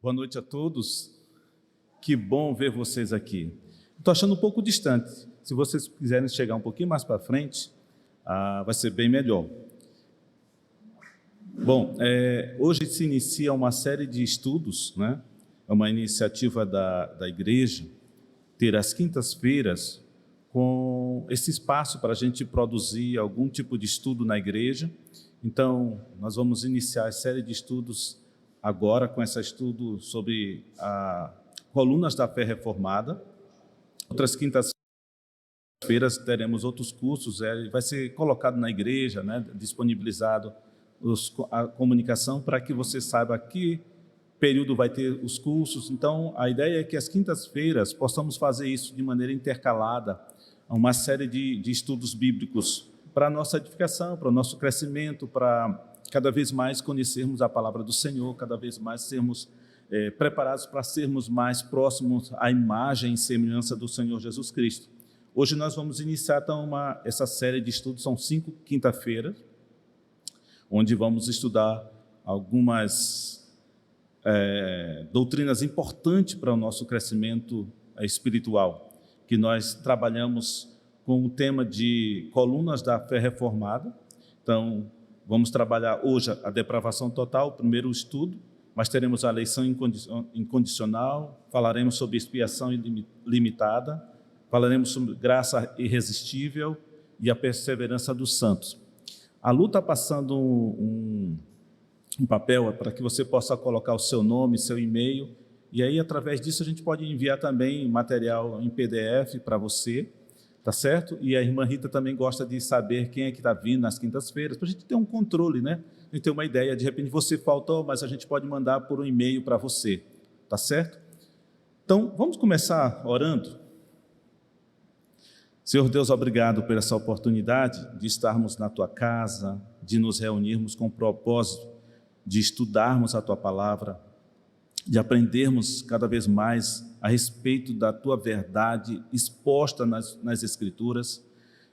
Boa noite a todos. Que bom ver vocês aqui. Estou achando um pouco distante. Se vocês quiserem chegar um pouquinho mais para frente, vai ser bem melhor. Bom, hoje se inicia uma série de estudos, né? É uma iniciativa da igreja, ter as quintas-feiras com esse espaço para a gente produzir algum tipo de estudo na igreja. Então, nós vamos iniciar a série de estudos agora com esse estudo sobre colunas da fé reformada. Outras quintas-feiras teremos outros cursos, vai ser colocado na igreja, né, disponibilizado a comunicação para que você saiba que período vai ter os cursos. Então, a ideia é que as quintas-feiras possamos fazer isso de maneira intercalada, uma série de estudos bíblicos para a nossa edificação, para o nosso crescimento, para cada vez mais conhecermos a palavra do Senhor, cada vez mais sermos preparados para sermos mais próximos à imagem e semelhança do Senhor Jesus Cristo. Hoje nós vamos iniciar então essa série de estudos, são 5 quinta-feiras, onde vamos estudar algumas doutrinas importantes para o nosso crescimento espiritual, que nós trabalhamos com o tema de colunas da fé reformada. Então, vamos trabalhar hoje a depravação total, o primeiro estudo, mas teremos a eleição incondicional, falaremos sobre expiação ilimitada, falaremos sobre graça irresistível e a perseverança dos santos. A Lu está passando um papel para que você possa colocar o seu nome, seu e-mail, e aí através disso a gente pode enviar também material em PDF para você, tá certo? E a irmã Rita também gosta de saber quem é que está vindo nas quintas-feiras, para a gente ter um controle, né? A gente ter uma ideia, de repente você faltou, mas a gente pode mandar por um e-mail para você, tá certo? Então, vamos começar orando? Senhor Deus, obrigado por essa oportunidade de estarmos na Tua casa, de nos reunirmos com o propósito de estudarmos a Tua palavra, de aprendermos cada vez mais a respeito da Tua verdade exposta nas Escrituras.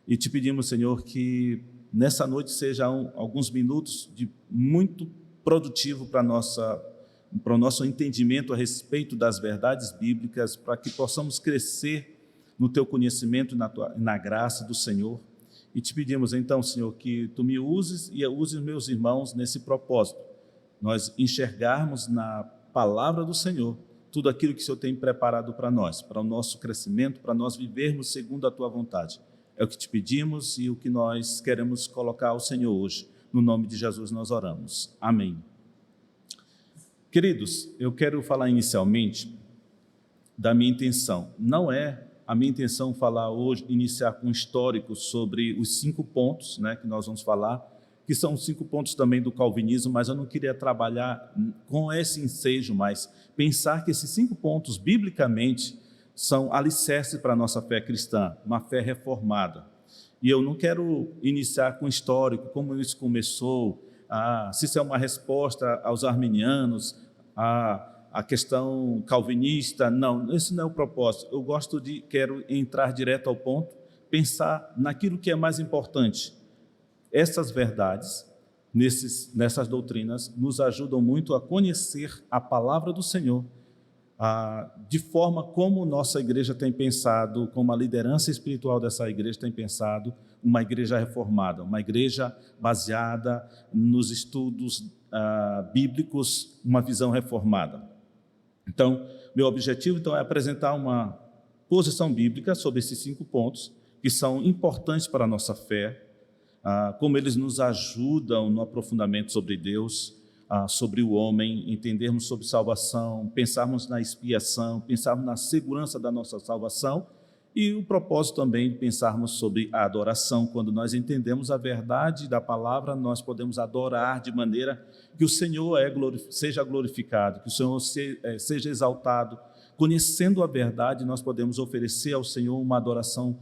E te pedimos, Senhor, que nessa noite sejam alguns minutos muito produtivo para o nosso entendimento a respeito das verdades bíblicas, para que possamos crescer no Teu conhecimento e na graça do Senhor. E te pedimos então, Senhor, que Tu me uses e uses meus irmãos nesse propósito, nós enxergarmos na palavra do Senhor tudo aquilo que o Senhor tem preparado para nós, para o nosso crescimento, para nós vivermos segundo a Tua vontade. É o que te pedimos e o que nós queremos colocar ao Senhor hoje. No nome de Jesus nós oramos. Amém. Queridos, eu quero falar inicialmente da minha intenção. Não é a minha intenção falar hoje, iniciar com um histórico sobre os 5 pontos, né, que nós vamos falar, que são 5 pontos também do calvinismo, mas eu não queria trabalhar com esse ensejo, mas pensar que esses 5 pontos, biblicamente, são alicerces para a nossa fé cristã, uma fé reformada. E eu não quero iniciar com histórico, como isso começou, se isso é uma resposta aos arminianos, a questão calvinista. Não, esse não é o propósito. Eu quero entrar direto ao ponto, pensar naquilo que é mais importante. Essas verdades, nessas doutrinas, nos ajudam muito a conhecer a palavra do Senhor, de forma como nossa igreja tem pensado, como a liderança espiritual dessa igreja tem pensado, uma igreja reformada, uma igreja baseada nos estudos bíblicos, uma visão reformada. Então, meu objetivo é apresentar uma posição bíblica sobre esses 5 pontos, que são importantes para a nossa fé, como eles nos ajudam no aprofundamento sobre Deus, sobre o homem, entendermos sobre salvação, pensarmos na expiação, pensarmos na segurança da nossa salvação, e o propósito também de pensarmos sobre a adoração. Quando nós entendemos a verdade da palavra, nós podemos adorar de maneira que o Senhor seja glorificado, que o Senhor seja exaltado. Conhecendo a verdade, nós podemos oferecer ao Senhor uma adoração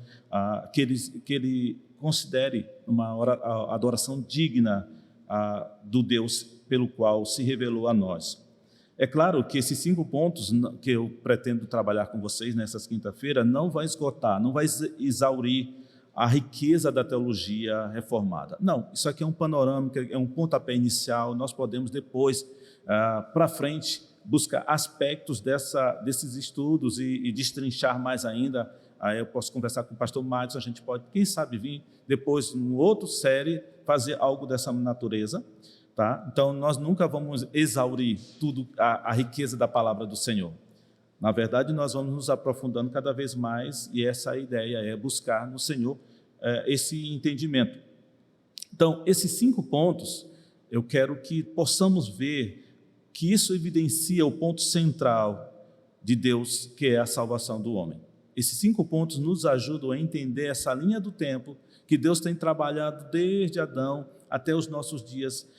que Ele considere uma adoração digna do Deus pelo qual se revelou a nós. É claro que esses 5 pontos que eu pretendo trabalhar com vocês nessas quinta-feiras não vai esgotar, não vai exaurir a riqueza da teologia reformada. Não, isso aqui é um panorama, é um pontapé inicial. Nós podemos depois, para frente, buscar aspectos desses estudos e destrinchar mais ainda, aí eu posso conversar com o pastor Marcos, a gente pode, quem sabe, vir depois, em outra série, fazer algo dessa natureza. Tá? Então, nós nunca vamos exaurir tudo, a riqueza da palavra do Senhor. Na verdade, nós vamos nos aprofundando cada vez mais, e essa ideia é buscar no Senhor esse entendimento. Então, esses 5 pontos, eu quero que possamos ver que isso evidencia o ponto central de Deus, que é a salvação do homem. Esses 5 pontos nos ajudam a entender essa linha do tempo que Deus tem trabalhado desde Adão até os nossos dias,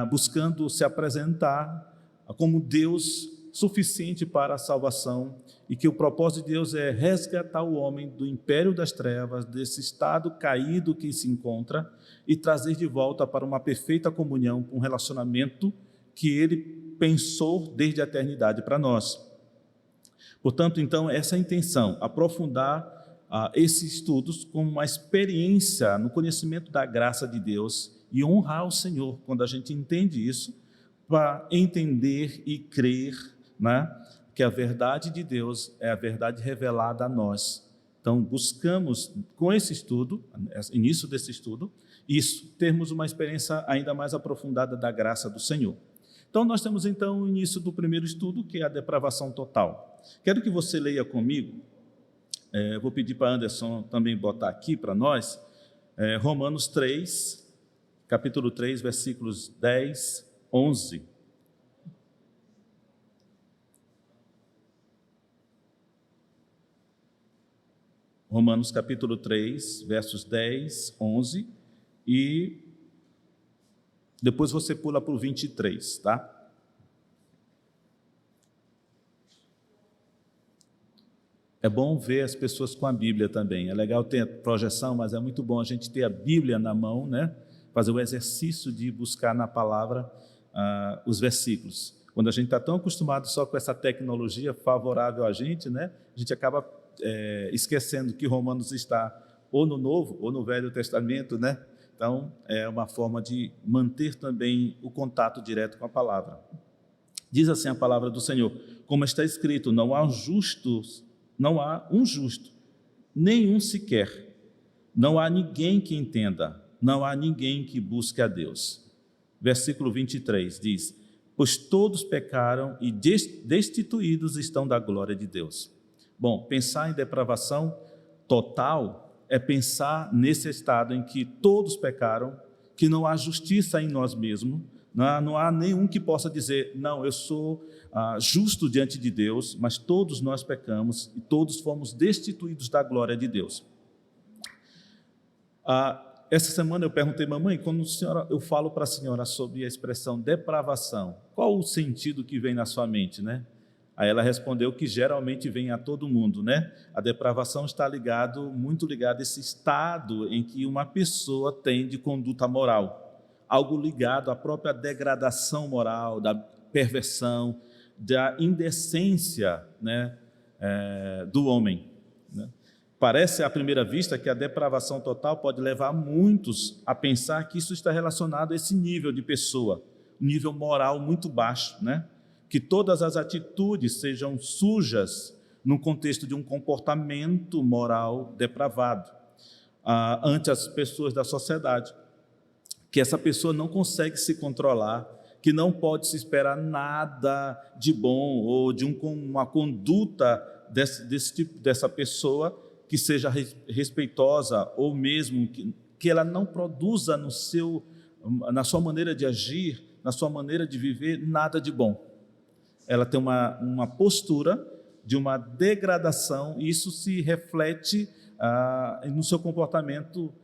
buscando se apresentar como Deus suficiente para a salvação, e que o propósito de Deus é resgatar o homem do império das trevas, desse estado caído que se encontra, e trazer de volta para uma perfeita comunhão, um relacionamento que Ele pensou desde a eternidade para nós. Portanto, então, essa é a intenção, aprofundar esses estudos com uma experiência no conhecimento da graça de Deus e honrar o Senhor quando a gente entende isso, para entender e crer, né, que a verdade de Deus é a verdade revelada a nós. Então, buscamos, com esse estudo, início desse estudo, termos uma experiência ainda mais aprofundada da graça do Senhor. Então, nós temos então o início do primeiro estudo, que é a depravação total. Quero que você leia comigo, vou pedir para Anderson também botar aqui para nós, Romanos 3, capítulo 3, versículos 10, 11. Romanos capítulo 3, versos 10, 11, e depois você pula para o 23, tá? É bom ver as pessoas com a Bíblia também. É legal ter a projeção, mas é muito bom a gente ter a Bíblia na mão, né? Fazer o exercício de buscar na palavra os versículos. Quando a gente está tão acostumado só com essa tecnologia favorável a gente, né? A gente acaba esquecendo que Romanos está ou no Novo ou no Velho Testamento, né? Então, é uma forma de manter também o contato direto com a palavra. Diz assim a palavra do Senhor: como está escrito, não há um justo, nenhum sequer. Não há ninguém que entenda, não há ninguém que busque a Deus. Versículo 23 diz: pois todos pecaram e destituídos estão da glória de Deus. Bom, pensar em depravação total é pensar nesse estado em que todos pecaram, que não há justiça em nós mesmos, não há nenhum que possa dizer, não, eu sou justo diante de Deus, mas todos nós pecamos e todos fomos destituídos da glória de Deus. Essa semana eu perguntei, mamãe, quando eu falo para a senhora sobre a expressão depravação, qual o sentido que vem na sua mente, né? Aí ela respondeu que geralmente vem a todo mundo, né? A depravação está muito ligado a esse estado em que uma pessoa tem de conduta moral, algo ligado à própria degradação moral, da perversão, da indecência, né, do homem, né? Parece à primeira vista que a depravação total pode levar muitos a pensar que isso está relacionado a esse nível de pessoa, nível moral muito baixo, né? Que todas as atitudes sejam sujas no contexto de um comportamento moral depravado ante as pessoas da sociedade, que essa pessoa não consegue se controlar, que não pode se esperar nada de bom ou de uma conduta desse tipo, dessa pessoa que seja respeitosa, ou mesmo que ela não produza na sua maneira de agir, na sua maneira de viver, nada de bom. Ela tem uma postura de uma degradação, e isso se reflete no seu comportamento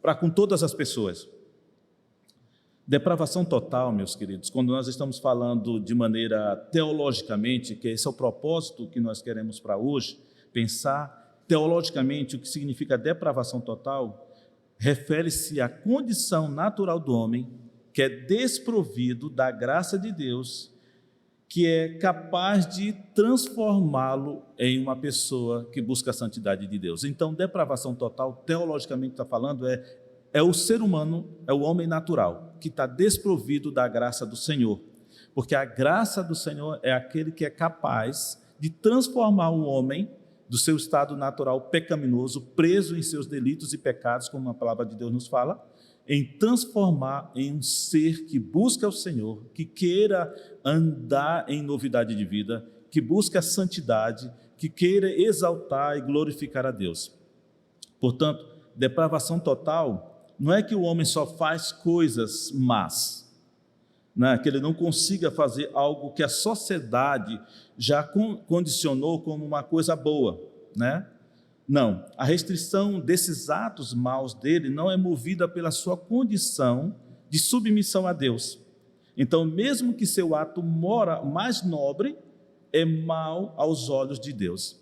para com todas as pessoas. Depravação total, meus queridos, quando nós estamos falando de maneira teologicamente, que esse é o propósito que nós queremos para hoje, pensar teologicamente o que significa depravação total, refere-se à condição natural do homem, que é desprovido da graça de Deus, que é capaz de transformá-lo em uma pessoa que busca a santidade de Deus. Então, depravação total, teologicamente está falando, é o ser humano, é o homem natural, que está desprovido da graça do Senhor. porque a graça do Senhor é aquele que é capaz de transformar o homem do seu estado natural pecaminoso, preso em seus delitos e pecados, como a palavra de Deus nos fala, em transformar em um ser que busca o Senhor, que queira andar em novidade de vida, que busca a santidade, que queira exaltar e glorificar a Deus. Portanto, depravação total não é que o homem só faz coisas más, né? Que ele não consiga fazer algo que a sociedade já condicionou como uma coisa boa, né? Não, a restrição desses atos maus dele não é movida pela sua condição de submissão a Deus. Então, mesmo que seu ato mais nobre, é mau aos olhos de Deus.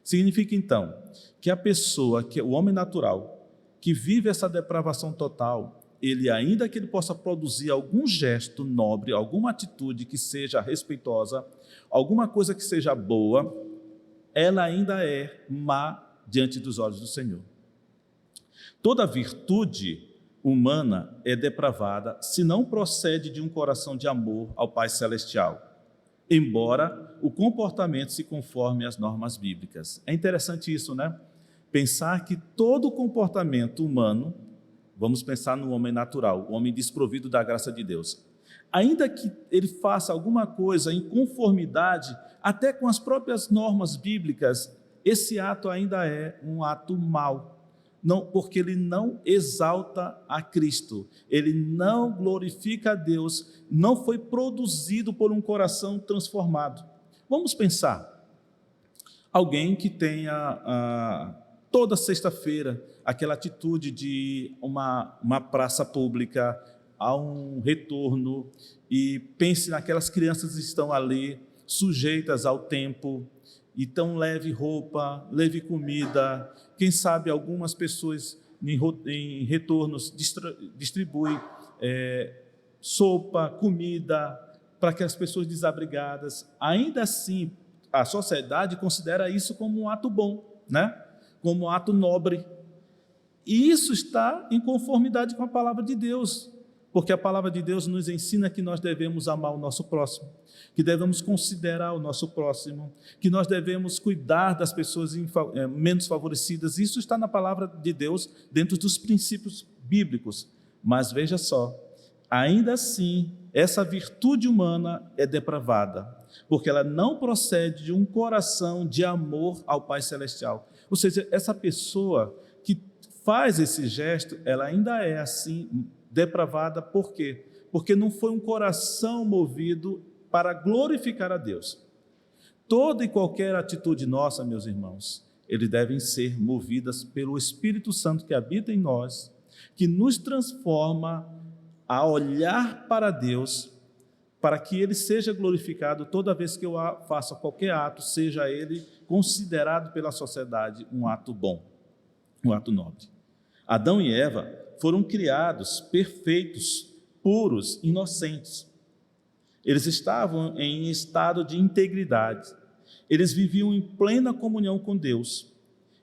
Significa, então, que a pessoa, que o homem natural, que vive essa depravação total, ele, ainda que ele possa produzir algum gesto nobre, alguma atitude que seja respeitosa, alguma coisa que seja boa, ela ainda é má diante dos olhos do Senhor. Toda virtude humana é depravada se não procede de um coração de amor ao Pai Celestial, embora o comportamento se conforme às normas bíblicas. É interessante isso, né? Pensar que todo comportamento humano, vamos pensar no homem natural, o homem desprovido da graça de Deus, ainda que ele faça alguma coisa em conformidade até com as próprias normas bíblicas, esse ato ainda é um ato mau, não, porque ele não exalta a Cristo, ele não glorifica a Deus, não foi produzido por um coração transformado. Vamos pensar, alguém que tenha toda sexta-feira aquela atitude de uma praça pública, a um retorno, e pense naquelas crianças que estão ali, sujeitas ao tempo. Então leve roupa, leve comida, quem sabe algumas pessoas em retornos distribuem sopa, comida para aquelas pessoas desabrigadas. Ainda assim, a sociedade considera isso como um ato bom, né? Como um ato nobre. E isso está em conformidade com a palavra de Deus, porque a palavra de Deus nos ensina que nós devemos amar o nosso próximo, que devemos considerar o nosso próximo, que nós devemos cuidar das pessoas menos favorecidas. Isso está na palavra de Deus, dentro dos princípios bíblicos. Mas veja só, ainda assim, essa virtude humana é depravada, porque ela não procede de um coração de amor ao Pai Celestial. Ou seja, essa pessoa que faz esse gesto, ela ainda é assim depravada. Por quê? Porque não foi um coração movido para glorificar a Deus. Toda e qualquer atitude nossa, meus irmãos, eles devem ser movidas pelo Espírito Santo que habita em nós, que nos transforma a olhar para Deus, para que Ele seja glorificado toda vez que eu faça qualquer ato, seja ele considerado pela sociedade um ato bom, um ato nobre. Adão e Eva foram criados perfeitos, puros, inocentes. Eles estavam em estado de integridade. Eles viviam em plena comunhão com Deus.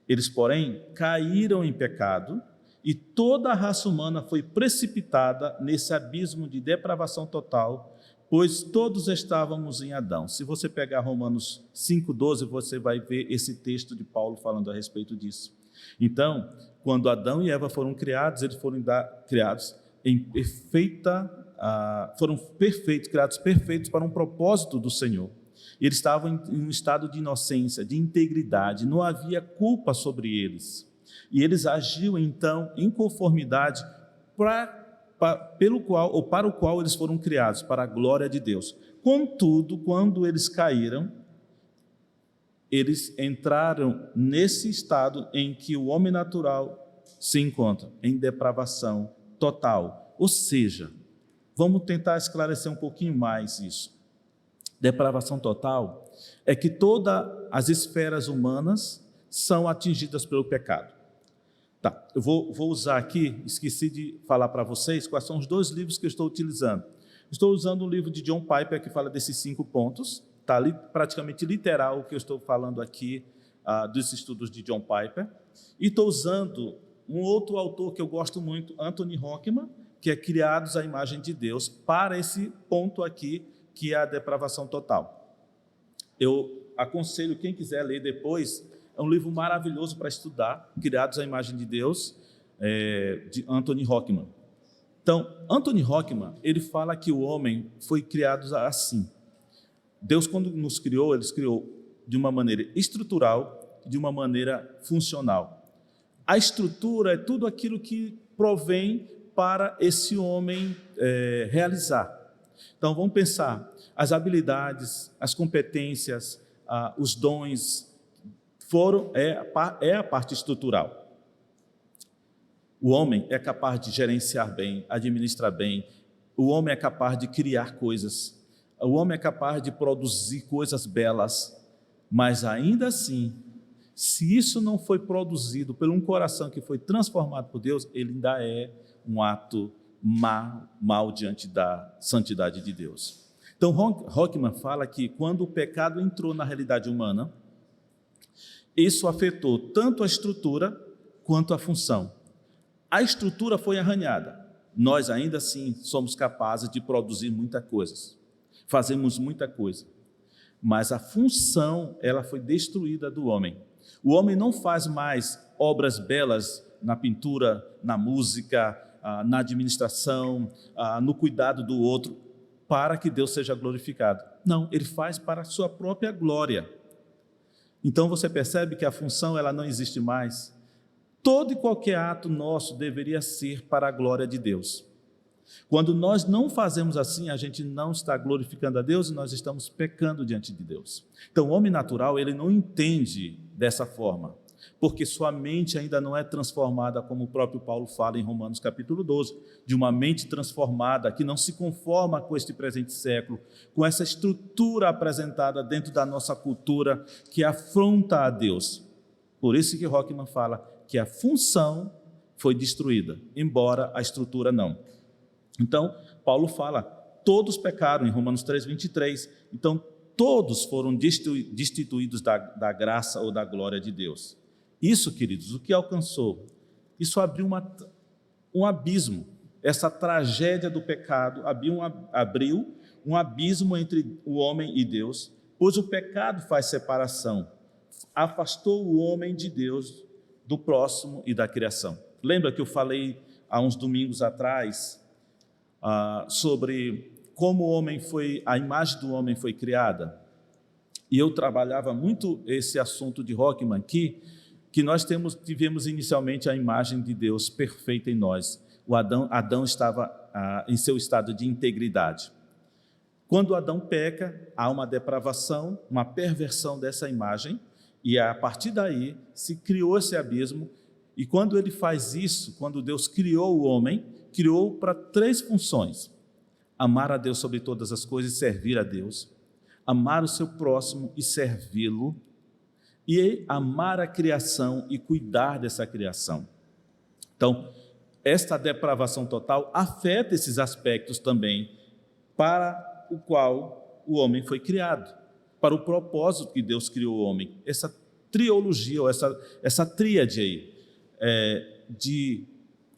Eles, porém, caíram em pecado e toda a raça humana foi precipitada nesse abismo de depravação total, pois todos estávamos em Adão. Se você pegar Romanos 5,12, você vai ver esse texto de Paulo falando a respeito disso. Então, quando Adão e Eva foram criados, eles foram criados em foram perfeitos, criados perfeitos para um propósito do Senhor. Eles estavam em um estado de inocência, de integridade, não havia culpa sobre eles. E eles agiam então em conformidade para o qual eles foram criados, para a glória de Deus. Contudo, quando eles caíram, eles entraram nesse estado em que o homem natural se encontra, em depravação total. Ou seja, vamos tentar esclarecer um pouquinho mais isso. Depravação total é que todas as esferas humanas são atingidas pelo pecado. Tá, eu vou usar aqui, esqueci de falar para vocês quais são os 2 livros que eu estou utilizando. Estou usando um livro de John Piper que fala desses 5 pontos, está ali praticamente literal o que eu estou falando aqui dos estudos de John Piper, e estou usando um outro autor que eu gosto muito, Anthony Hockman, que é Criados à Imagem de Deus, para esse ponto aqui que é a depravação total. Eu aconselho quem quiser ler depois, é um livro maravilhoso para estudar, Criados à Imagem de Deus, de Anthony Hockman. Então, Anthony Hockman, ele fala que o homem foi criado assim. Deus, quando nos criou, ele nos criou de uma maneira estrutural e de uma maneira funcional. A estrutura é tudo aquilo que provém para esse homem realizar. Então, vamos pensar, as habilidades, as competências, os dons, é a parte estrutural. O homem é capaz de gerenciar bem, administrar bem, o homem é capaz de criar coisas, o homem é capaz de produzir coisas belas, mas ainda assim, se isso não foi produzido por um coração que foi transformado por Deus, ele ainda é um ato mal diante da santidade de Deus. Então, Hockman fala que quando o pecado entrou na realidade humana, isso afetou tanto a estrutura quanto a função. A estrutura foi arranhada. Nós ainda assim somos capazes de produzir muita coisa. Fazemos muita coisa. Mas a função, ela foi destruída do homem. O homem não faz mais obras belas na pintura, na música, na administração, no cuidado do outro, para que Deus seja glorificado. Não, ele faz para a sua própria glória. Então você percebe que a função ela não existe mais. Todo e qualquer ato nosso deveria ser para a glória de Deus. Quando nós não fazemos assim, a gente não está glorificando a Deus e nós estamos pecando diante de Deus. Então o homem natural, ele não entende dessa forma, porque sua mente ainda não é transformada, como o próprio Paulo fala em Romanos capítulo 12, de uma mente transformada, que não se conforma com este presente século, com essa estrutura apresentada dentro da nossa cultura, que afronta a Deus. Por isso que Hockman fala que a função foi destruída, embora a estrutura não. Então, Paulo fala, todos pecaram, em Romanos 3:23, então todos foram destituídos da graça ou da glória de Deus. Isso, queridos, o que alcançou? Isso abriu um abismo. Essa tragédia do pecado abriu um abismo entre o homem e Deus, pois o pecado faz separação, afastou o homem de Deus, do próximo e da criação. Lembra que eu falei há uns domingos atrás sobre como a imagem do homem foi criada? E eu trabalhava muito esse assunto de Hockman aqui, que nós tivemos inicialmente a imagem de Deus perfeita em nós. Adão estava em seu estado de integridade. Quando Adão peca, há uma depravação, uma perversão dessa imagem, e a partir daí se criou esse abismo. E quando ele faz isso, quando Deus criou o homem, criou para 3 funções: amar a Deus sobre todas as coisas e servir a Deus, amar o seu próximo e servi-lo, e amar a criação e cuidar dessa criação. Então, esta depravação total afeta esses aspectos também, para o qual o homem foi criado, para o propósito que Deus criou o homem. Essa triologia, ou essa tríade aí, de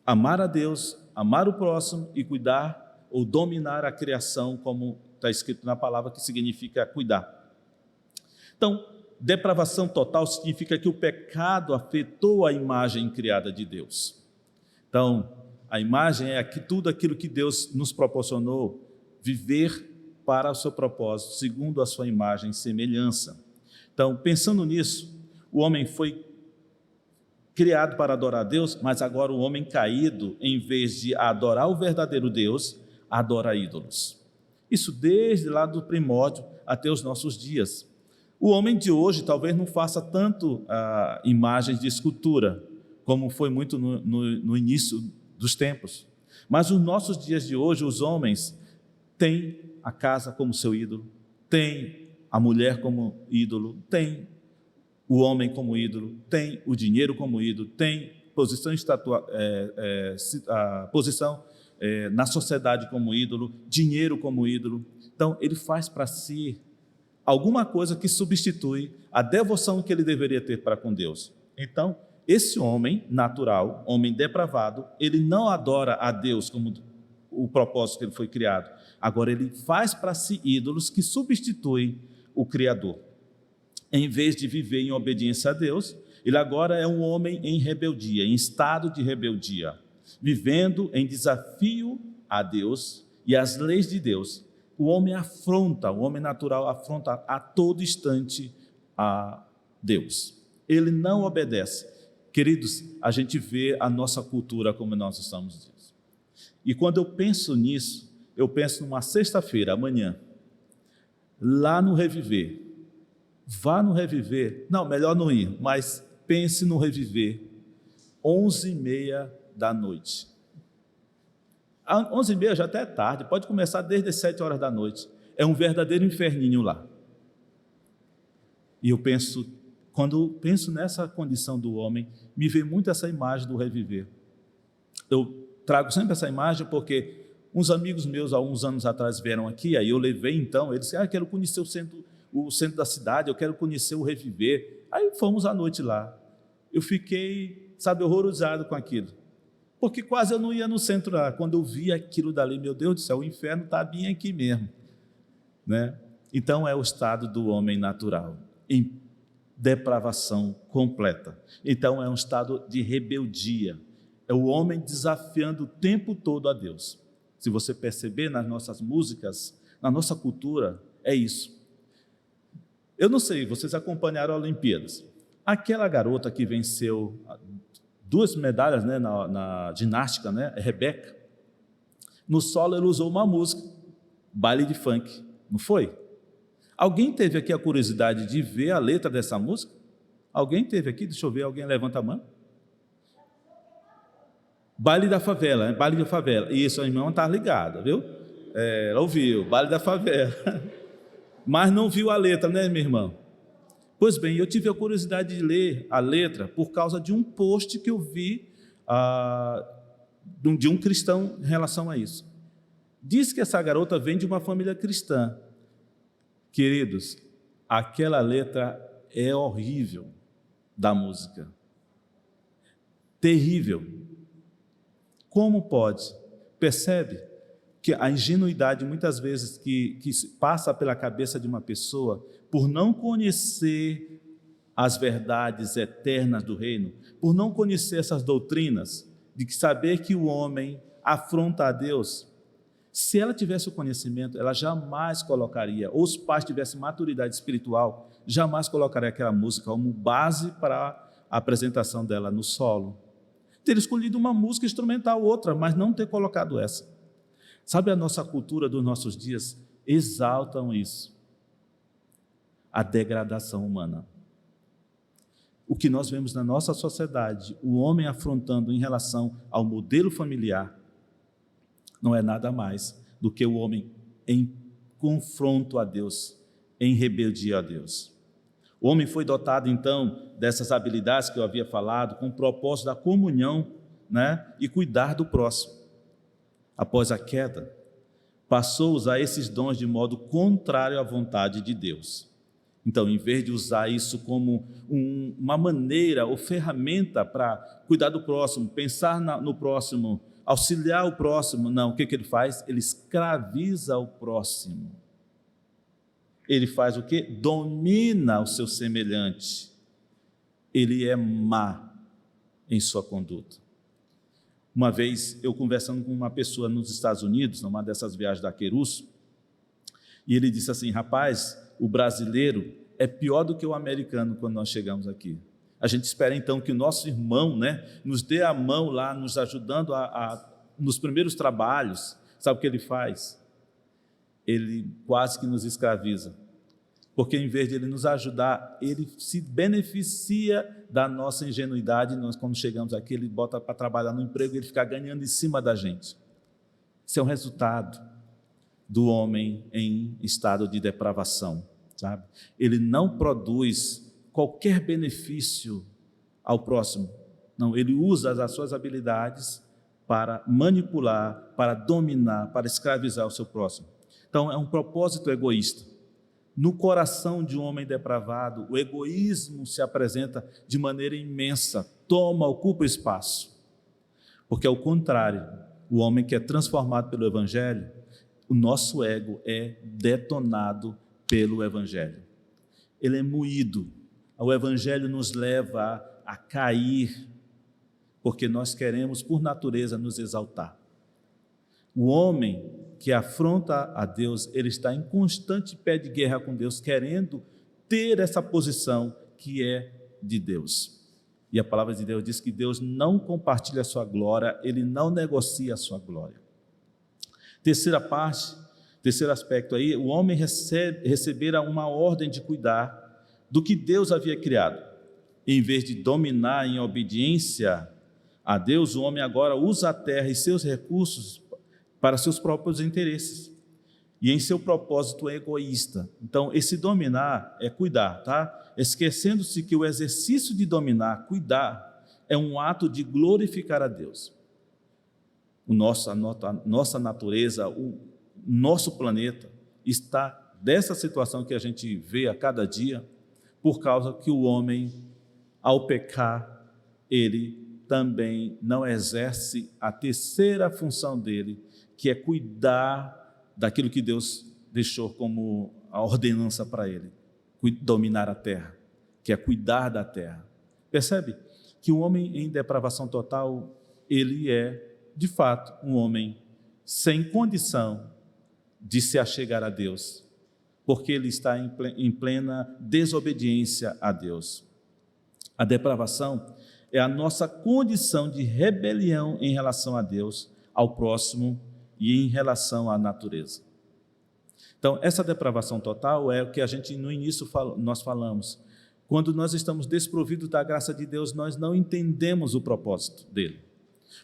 amar a Deus, amar o próximo e cuidar ou dominar a criação, como está escrito na palavra, que significa cuidar. Então, depravação total significa que o pecado afetou a imagem criada de Deus. Então, a imagem é tudo aquilo que Deus nos proporcionou viver para o seu propósito, segundo a sua imagem e semelhança. Então, pensando nisso, o homem foi criado para adorar a Deus, mas agora o homem caído, em vez de adorar o verdadeiro Deus, adora ídolos. Isso desde lá do primórdio até os nossos dias. O homem de hoje talvez não faça tanto imagens de escultura, como foi muito no início dos tempos. Mas nos nossos dias de hoje, os homens têm a casa como seu ídolo, têm a mulher como ídolo, têm o homem como ídolo, têm o dinheiro como ídolo, têm posição na sociedade como ídolo, dinheiro como ídolo. Então, ele faz para si alguma coisa que substitui a devoção que ele deveria ter para com Deus. Então, esse homem natural, homem depravado, ele não adora a Deus como o propósito que ele foi criado, Agora ele faz para si ídolos que substituem o Criador. Em vez de viver em obediência a Deus, ele agora é um homem em rebeldia, em estado de rebeldia, vivendo em desafio a Deus e às leis de Deus. O homem natural afronta a todo instante a Deus. Ele não obedece. Queridos, a gente vê a nossa cultura como nós estamos dias. E quando eu penso nisso, eu penso numa sexta-feira, amanhã, lá no Reviver. Vá no Reviver, não, melhor não ir, mas pense no Reviver, 11h30 da noite. 11h30 já até é tarde, pode começar desde as 7 horas da noite. É um verdadeiro inferninho lá. E eu penso, quando penso nessa condição do homem, me vem muito essa imagem do Reviver. Eu trago sempre essa imagem porque uns amigos meus, há uns anos atrás, vieram aqui, aí eu levei então, eles disseram, quero conhecer o centro da cidade, eu quero conhecer o Reviver. Aí fomos à noite lá. Eu fiquei, horrorizado com aquilo. Porque quase eu não ia no centro lá. Quando eu vi aquilo dali, meu Deus do céu, o inferno está bem aqui mesmo. Né? Então é o estado do homem natural, em depravação completa. Então é um estado de rebeldia. É o homem desafiando o tempo todo a Deus. Se você perceber nas nossas músicas, na nossa cultura, é isso. Eu não sei, vocês acompanharam a Olimpíadas. Aquela garota que venceu 2 medalhas, né, na ginástica, né, Rebeca, no solo ela usou uma música, baile de funk, não foi? Alguém teve aqui a curiosidade de ver a letra dessa música? Alguém teve aqui? Deixa eu ver, alguém levanta a mão. Baile da favela, né? Baile da favela. Isso, a irmã está ligada, viu? Ela ouviu, baile da favela. Mas não viu a letra, né, minha irmã? Pois bem, eu tive a curiosidade de ler a letra por causa de um post que eu vi de um cristão em relação a isso. Diz que essa garota vem de uma família cristã. Queridos, aquela letra é horrível da música. Terrível. Como pode? Percebe que a ingenuidade muitas vezes que passa pela cabeça de uma pessoa por não conhecer as verdades eternas do reino, por não conhecer essas doutrinas, de que saber que o homem afronta a Deus. Se ela tivesse o conhecimento, ela jamais colocaria, ou os pais tivessem maturidade espiritual, jamais colocaria aquela música como base para a apresentação dela no solo. Ter escolhido uma música instrumental, outra, mas não ter colocado essa. Sabe, a nossa cultura dos nossos dias exaltam isso, a degradação humana. O que nós vemos na nossa sociedade, o homem afrontando em relação ao modelo familiar, não é nada mais do que o homem em confronto a Deus, em rebeldia a Deus. O homem foi dotado, então, dessas habilidades que eu havia falado, com o propósito da comunhão, né, e cuidar do próximo. Após a queda, passou a usar esses dons de modo contrário à vontade de Deus. Então, em vez de usar isso como uma maneira ou ferramenta para cuidar do próximo, pensar no próximo, auxiliar o próximo, não, o que ele faz? Ele escraviza o próximo. Ele faz o quê? Domina o seu semelhante. Ele é má em sua conduta. Uma vez, eu conversando com uma pessoa nos Estados Unidos, numa dessas viagens da Querus, e ele disse assim, rapaz, o brasileiro é pior do que o americano quando nós chegamos aqui. A gente espera então que o nosso irmão, né, nos dê a mão lá, nos ajudando nos primeiros trabalhos. Sabe o que ele faz? Ele quase que nos escraviza, porque em vez de ele nos ajudar, ele se beneficia da nossa ingenuidade. Nós, quando chegamos aqui, ele bota para trabalhar no emprego e ele fica ganhando em cima da gente. Isso é um resultado do homem em estado de depravação, sabe? Ele não produz qualquer benefício ao próximo, não, ele usa as suas habilidades para manipular, para dominar, para escravizar o seu próximo. Então é um propósito egoísta. No coração de um homem depravado, o egoísmo se apresenta de maneira imensa, ocupa espaço. Porque ao contrário, o homem que é transformado pelo Evangelho, o nosso ego é detonado pelo Evangelho. Ele é moído. O Evangelho nos leva a cair, porque nós queremos, por natureza, nos exaltar. O homem que afronta a Deus, ele está em constante pé de guerra com Deus, querendo ter essa posição que é de Deus. E a palavra de Deus diz que Deus não compartilha a sua glória, ele não negocia a sua glória. Terceiro aspecto aí, o homem recebera uma ordem de cuidar do que Deus havia criado. Em vez de dominar em obediência a Deus, o homem agora usa a terra e seus recursos para seus próprios interesses. E em seu propósito é egoísta. Então, esse dominar é cuidar, tá? Esquecendo-se que o exercício de dominar, cuidar, é um ato de glorificar a Deus. A nossa natureza, o nosso planeta está dessa situação que a gente vê a cada dia, por causa que o homem, ao pecar, ele também não exerce a terceira função dele, que é cuidar daquilo que Deus deixou como a ordenança para ele, dominar a terra, que é cuidar da terra. Percebe que o homem em depravação total, ele é, de fato, um homem sem condição de se achegar a Deus, porque ele está em plena desobediência a Deus. A depravação é a nossa condição de rebelião em relação a Deus, ao próximo e em relação à natureza. Então, essa depravação total é o que a gente no início nós falamos. Quando nós estamos desprovidos da graça de Deus, nós não entendemos o propósito dele.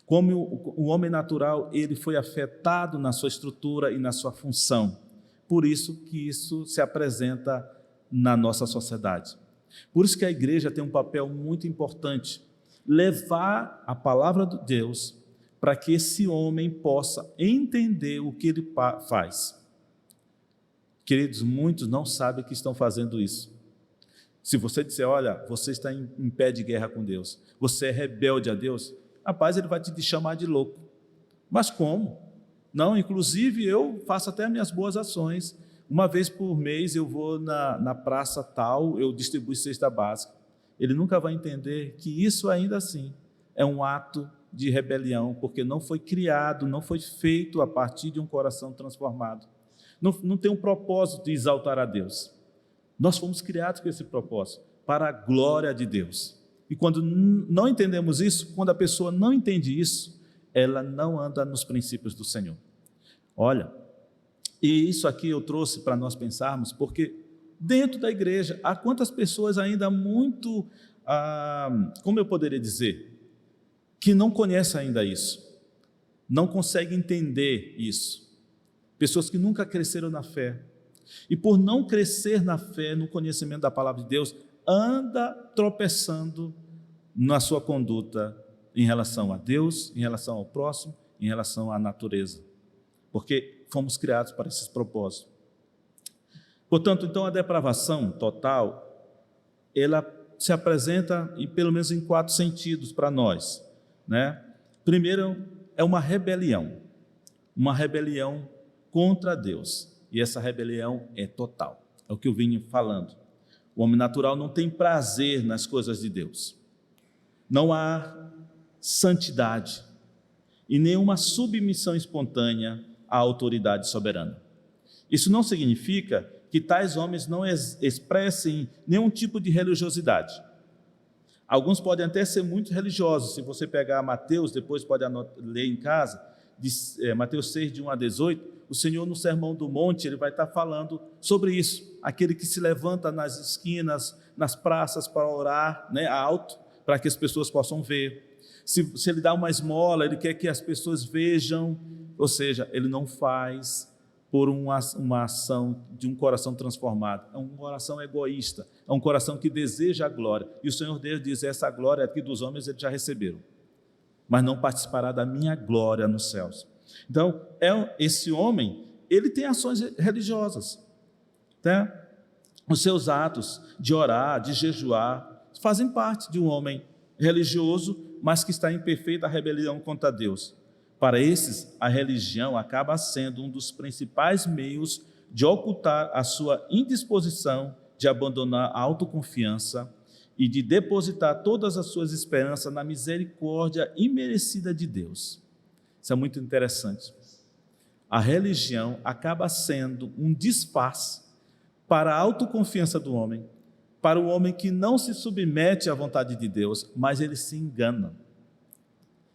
Como o homem natural, ele foi afetado na sua estrutura e na sua função. Por isso que isso se apresenta na nossa sociedade. Por isso que a igreja tem um papel muito importante, levar a palavra de Deus para que esse homem possa entender o que ele faz. Queridos, muitos não sabem que estão fazendo isso. Se você disser, olha, você está em pé de guerra com Deus, você é rebelde a Deus, rapaz, ele vai te chamar de louco. Mas como? Não, inclusive eu faço até minhas boas ações. Uma vez por mês eu vou na praça tal, eu distribuo cesta básica. Ele nunca vai entender que isso ainda assim é um ato de rebelião, porque não foi criado, não foi feito a partir de um coração transformado. Não tem um propósito de exaltar a Deus. Nós fomos criados com esse propósito, para a glória de Deus. E quando não entendemos isso, quando a pessoa não entende isso, ela não anda nos princípios do Senhor. Olha, e isso aqui eu trouxe para nós pensarmos, porque dentro da igreja há quantas pessoas ainda muito, como eu poderia dizer, que não conhecem ainda isso, não conseguem entender isso. Pessoas que nunca cresceram na fé, e por não crescer na fé, no conhecimento da palavra de Deus, anda tropeçando na sua conduta em relação a Deus, em relação ao próximo, em relação à natureza, porque fomos criados para esses propósitos. Portanto, então, a depravação total, ela se apresenta pelo menos em 4 sentidos para nós, né? Primeiro, é uma rebelião contra Deus, e essa rebelião é total, é o que eu vim falando. O homem natural não tem prazer nas coisas de Deus, não há santidade e nenhuma submissão espontânea à autoridade soberana. Isso não significa que tais homens não expressem nenhum tipo de religiosidade. Alguns podem até ser muito religiosos. Se você pegar Mateus, depois pode ler em casa, Mateus 6, de 1 a 18, o Senhor no Sermão do Monte, ele vai estar falando sobre isso. Aquele que se levanta nas esquinas, nas praças para orar, né, alto, para que as pessoas possam ver. Se ele dá uma esmola, ele quer que as pessoas vejam, ou seja, ele não faz por uma ação de um coração transformado. É um coração egoísta, é um coração que deseja a glória. E o Senhor Deus diz, essa glória aqui dos homens eles já receberam, mas não participará da minha glória nos céus. Então, esse homem, ele tem ações religiosas, né? Os seus atos de orar, de jejuar, fazem parte de um homem religioso, mas que está em perfeita rebelião contra Deus. Para esses, a religião acaba sendo um dos principais meios de ocultar a sua indisposição de abandonar a autoconfiança e de depositar todas as suas esperanças na misericórdia imerecida de Deus. Isso é muito interessante. A religião acaba sendo um disfarce para a autoconfiança do homem, para o homem que não se submete à vontade de Deus, mas ele se engana.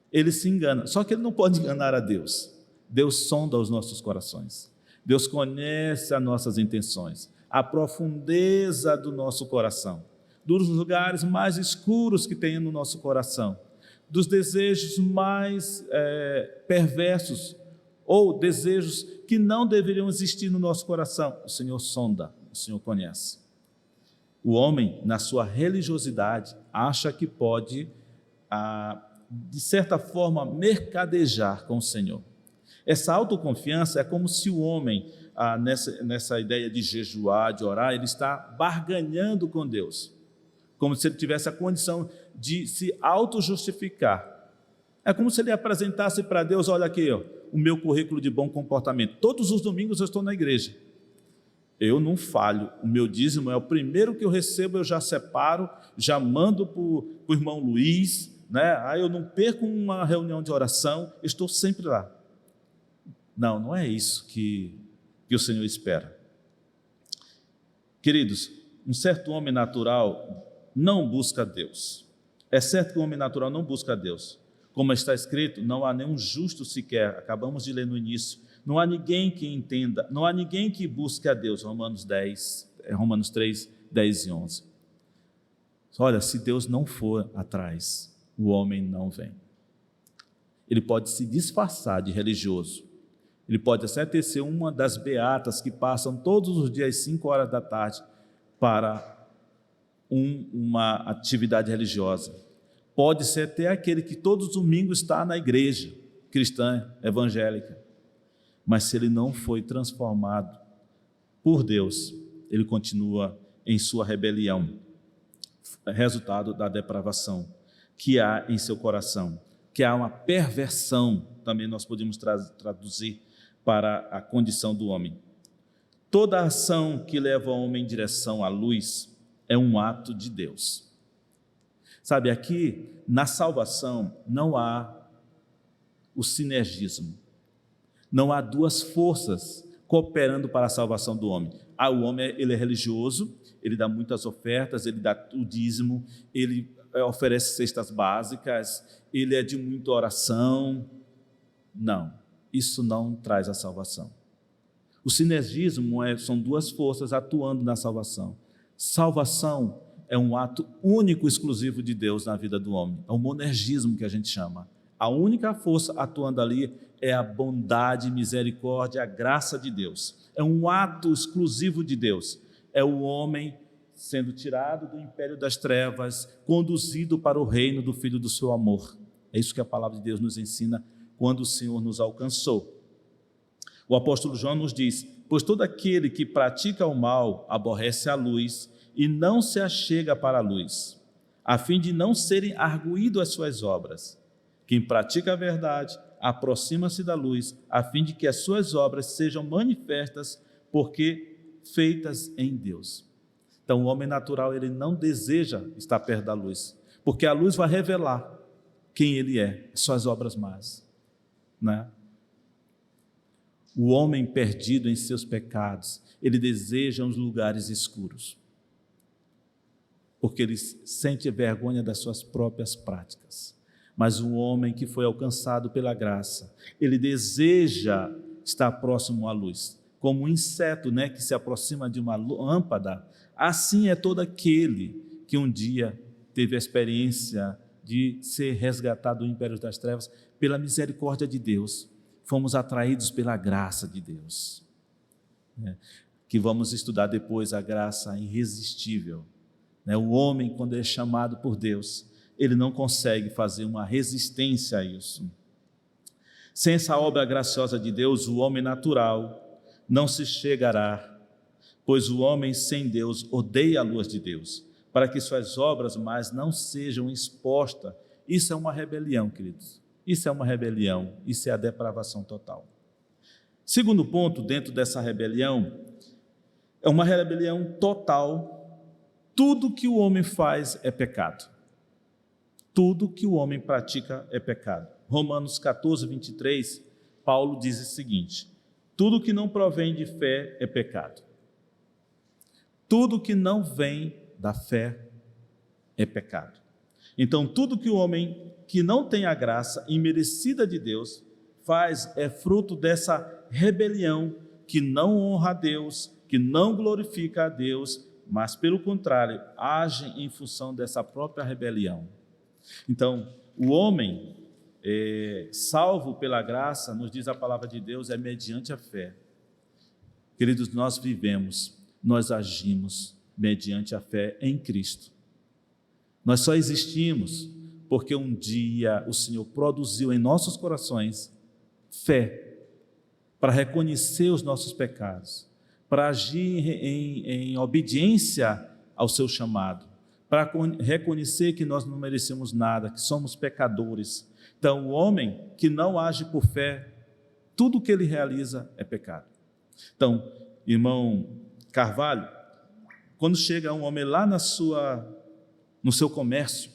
Ele se engana, só que ele não pode enganar a Deus. Deus sonda os nossos corações. Deus conhece as nossas intenções, a profundeza do nosso coração, dos lugares mais escuros que tem no nosso coração, dos desejos mais perversos ou desejos que não deveriam existir no nosso coração. O Senhor sonda, o Senhor conhece. O homem, na sua religiosidade, acha que pode, de certa forma, mercadejar com o Senhor. Essa autoconfiança é como se o homem, nessa ideia de jejuar, de orar, ele está barganhando com Deus, como se ele tivesse a condição de se auto-justificar. É como se ele apresentasse para Deus: olha aqui, ó, o meu currículo de bom comportamento. Todos os domingos eu estou na igreja. Eu não falho, o meu dízimo é o primeiro que eu recebo, eu já separo, já mando para o irmão Luiz, né? Eu não perco uma reunião de oração, estou sempre lá. Não, não é isso que o Senhor espera. Queridos, um certo homem natural não busca Deus. É certo que o homem natural não busca Deus. Como está escrito, não há nenhum justo sequer, acabamos de ler no início, não há ninguém que entenda, não há ninguém que busque a Deus, Romanos 3, 10 e 11. Olha, se Deus não for atrás, o homem não vem. Ele pode se disfarçar de religioso, ele pode até ser uma das beatas que passam todos os dias às 5 horas da tarde para uma atividade religiosa. Pode ser até aquele que todos os domingos está na igreja cristã, evangélica. Mas se ele não foi transformado por Deus, ele continua em sua rebelião, resultado da depravação que há em seu coração, que há uma perversão, também nós podemos traduzir para a condição do homem. Toda ação que leva o homem em direção à luz é um ato de Deus. Sabe, aqui na salvação não há o sinergismo, não há duas forças cooperando para a salvação do homem. O homem ele é religioso, ele dá muitas ofertas, ele dá o dízimo, ele oferece cestas básicas, ele é de muita oração. Não, isso não traz a salvação. O sinergismo são duas forças atuando na salvação. Salvação é um ato único, exclusivo de Deus na vida do homem. É o monergismo que a gente chama. A única força atuando ali é a bondade, misericórdia, a graça de Deus. É um ato exclusivo de Deus. É o homem sendo tirado do império das trevas, conduzido para o reino do Filho do seu amor. É isso que a palavra de Deus nos ensina quando o Senhor nos alcançou. O apóstolo João nos diz: pois todo aquele que pratica o mal aborrece a luz e não se achega para a luz, a fim de não serem arguídas as suas obras. Quem pratica a verdade aproxima-se da luz, a fim de que as suas obras sejam manifestas, porque feitas em Deus. Então o homem natural ele não deseja estar perto da luz, porque a luz vai revelar quem ele é, suas obras más, né? O homem perdido em seus pecados, ele deseja os lugares escuros, porque ele sente vergonha das suas próprias práticas. Mas o homem que foi alcançado pela graça, ele deseja estar próximo à luz, como um inseto, né, que se aproxima de uma lâmpada. Assim é todo aquele que um dia teve a experiência de ser resgatado do império das trevas pela misericórdia de Deus. Fomos atraídos pela graça de Deus, que vamos estudar depois, a graça irresistível. O homem, quando é chamado por Deus, ele não consegue fazer uma resistência a isso. Sem essa obra graciosa de Deus, o homem natural não se chegará, pois o homem sem Deus odeia a luz de Deus, para que suas obras mais não sejam expostas. Isso é uma rebelião, queridos. Isso é uma rebelião, isso é a depravação total. Segundo ponto, dentro dessa rebelião, é uma rebelião total. Tudo que o homem faz é pecado. Tudo que o homem pratica é pecado. Romanos 14, 23, Paulo diz o seguinte: tudo que não provém de fé é pecado. Tudo que não vem da fé é pecado. Então, tudo que o homem que não tem a graça imerecida de Deus faz é fruto dessa rebelião que não honra a Deus, que não glorifica a Deus, mas, pelo contrário, age em função dessa própria rebelião. Então, o homem salvo pela graça, nos diz a palavra de Deus, é mediante a fé. Queridos, nós vivemos, nós agimos mediante a fé em Cristo. Nós só existimos porque um dia o Senhor produziu em nossos corações fé para reconhecer os nossos pecados, para agir em obediência ao seu chamado, para reconhecer que nós não merecemos nada, que somos pecadores. Então, o homem que não age por fé, tudo que ele realiza é pecado. Então, irmão Carvalho, quando chega um homem lá no seu comércio,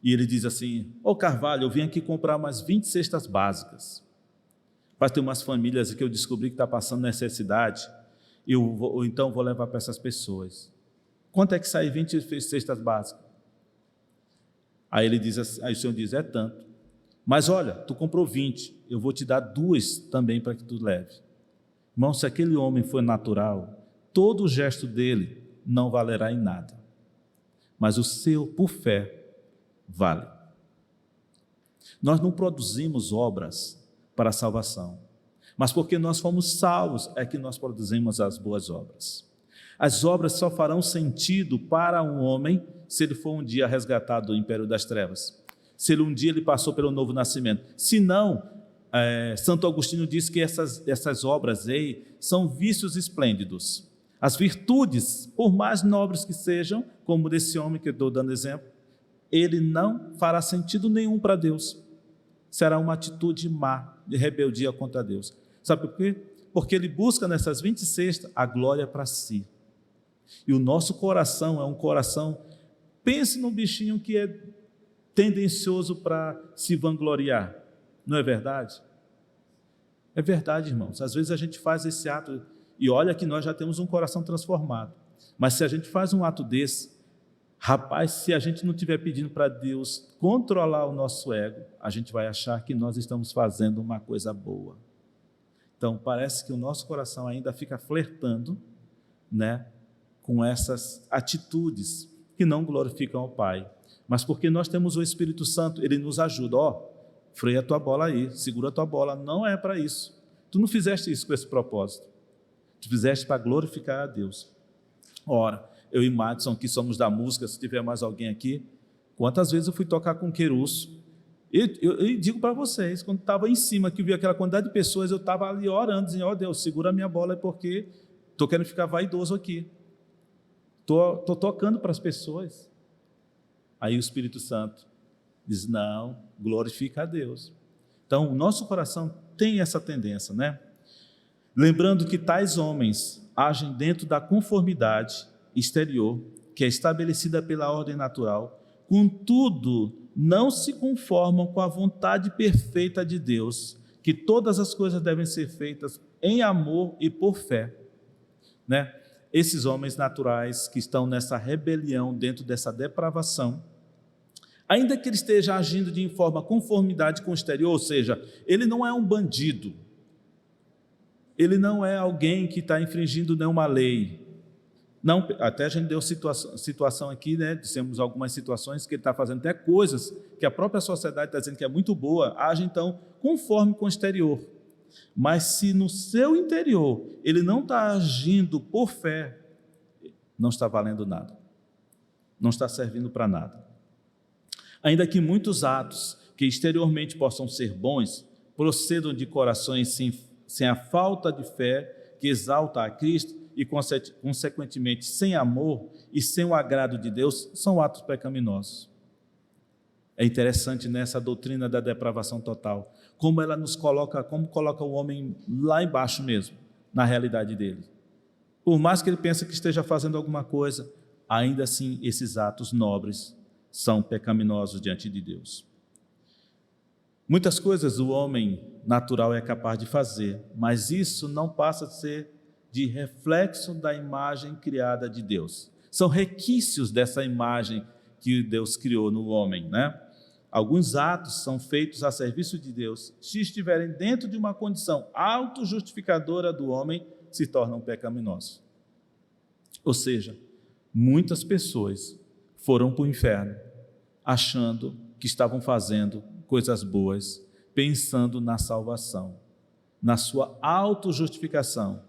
e ele diz assim: ô Carvalho, eu vim aqui comprar umas 20 cestas básicas, para ter umas famílias que eu descobri que está passando necessidade, então vou levar para essas pessoas. Quanto é que sai 20 cestas básicas? Aí o Senhor diz: é tanto. Mas olha, tu comprou 20, eu vou te dar 2 também para que tu leve. Irmão, se aquele homem for natural, todo o gesto dele não valerá em nada. Mas o seu, por fé, vale. Nós não produzimos obras para a salvação, mas porque nós fomos salvos é que nós produzimos as boas obras. As obras só farão sentido para um homem se ele for um dia resgatado do império das trevas, se ele um dia ele passou pelo novo nascimento. Se não, Santo Agostinho diz que essas obras aí são vícios esplêndidos. As virtudes, por mais nobres que sejam, como desse homem que eu estou dando exemplo, ele não fará sentido nenhum para Deus. Será uma atitude má, de rebeldia contra Deus. Sabe por quê? Porque ele busca nessas 20 cestas a glória para si. E o nosso coração é um coração, pense num bichinho que é tendencioso para se vangloriar. Não é verdade? É verdade, irmãos. Às vezes a gente faz esse ato, e olha que nós já temos um coração transformado. Mas se a gente faz um ato desse, rapaz, se a gente não estiver pedindo para Deus controlar o nosso ego, a gente vai achar que nós estamos fazendo uma coisa boa. Então, parece que o nosso coração ainda fica flertando, né, com essas atitudes que não glorificam ao Pai. Mas porque nós temos o Espírito Santo, ele nos ajuda. Freia a tua bola aí, segura a tua bola, não é para isso. Tu não fizeste isso com esse propósito. Tu fizeste para glorificar a Deus. Ora, eu e Madison, que somos da música, se tiver mais alguém aqui, quantas vezes eu fui tocar com Querusso, eu digo para vocês, quando estava em cima, que vi aquela quantidade de pessoas, eu estava ali orando, dizendo: Deus, segura a minha bola, porque estou querendo ficar vaidoso aqui, estou tocando para as pessoas. Aí o Espírito Santo diz: não, glorifica a Deus. Então, o nosso coração tem essa tendência, né? Lembrando que tais homens agem dentro da conformidade exterior, que é estabelecida pela ordem natural, contudo, não se conformam com a vontade perfeita de Deus, que todas as coisas devem ser feitas em amor e por fé, né? Esses homens naturais que estão nessa rebelião, dentro dessa depravação, ainda que ele esteja agindo de forma conformidade com o exterior, ou seja, ele não é um bandido, ele não é alguém que está infringindo nenhuma lei. Não, até a gente deu situação aqui, né? Dissemos algumas situações que ele está fazendo até coisas que a própria sociedade está dizendo que é muito boa, age então conforme com o exterior. Mas se no seu interior ele não está agindo por fé, não está valendo nada, não está servindo para nada. Ainda que muitos atos que exteriormente possam ser bons, procedam de corações sem a falta de fé que exalta a Cristo, e consequentemente sem amor e sem o agrado de Deus, são atos pecaminosos. É interessante nessa doutrina da depravação total, como ela nos coloca, como coloca o homem lá embaixo mesmo, na realidade dele. Por mais que ele pense que esteja fazendo alguma coisa, ainda assim esses atos nobres são pecaminosos diante de Deus. Muitas coisas o homem natural é capaz de fazer, mas isso não passa a ser de reflexo da imagem criada de Deus. São requisitos dessa imagem que Deus criou no homem, né? Alguns atos são feitos a serviço de Deus, se estiverem dentro de uma condição autojustificadora do homem, se tornam pecaminosos. Ou seja, muitas pessoas foram para o inferno achando que estavam fazendo coisas boas, pensando na salvação, na sua autojustificação.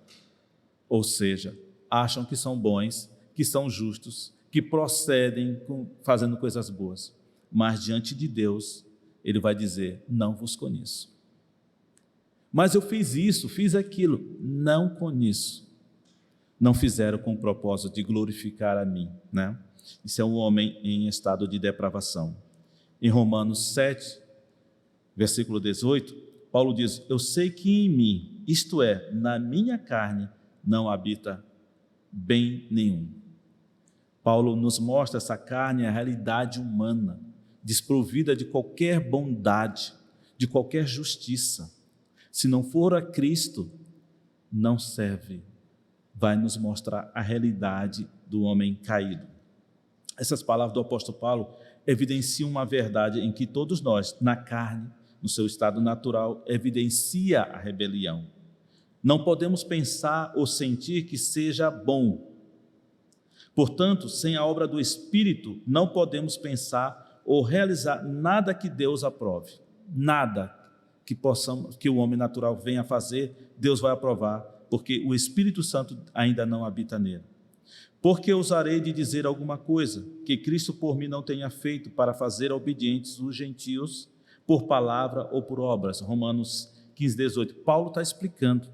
Ou seja, acham que são bons, que são justos, que procedem fazendo coisas boas. Mas diante de Deus, ele vai dizer, não vos conheço. Mas eu fiz isso, fiz aquilo, não conheço. Não fizeram com o propósito de glorificar a mim, né? Isso é um homem em estado de depravação. Em Romanos 7, versículo 18, Paulo diz, eu sei que em mim, isto é, na minha carne, não habita bem nenhum. Paulo nos mostra essa carne, a realidade humana, desprovida de qualquer bondade, de qualquer justiça. Se não for a Cristo, não serve. Vai nos mostrar a realidade do homem caído. Essas palavras do apóstolo Paulo evidenciam uma verdade em que todos nós, na carne, no seu estado natural, evidencia a rebelião. Não podemos pensar ou sentir que seja bom. Portanto, sem a obra do Espírito, não podemos pensar ou realizar nada que Deus aprove. Nada que o homem natural venha a fazer, Deus vai aprovar, porque o Espírito Santo ainda não habita nele. Porque ousarei de dizer alguma coisa que Cristo por mim não tenha feito para fazer obedientes os gentios por palavra ou por obras. Romanos 15, 18. Paulo está explicando.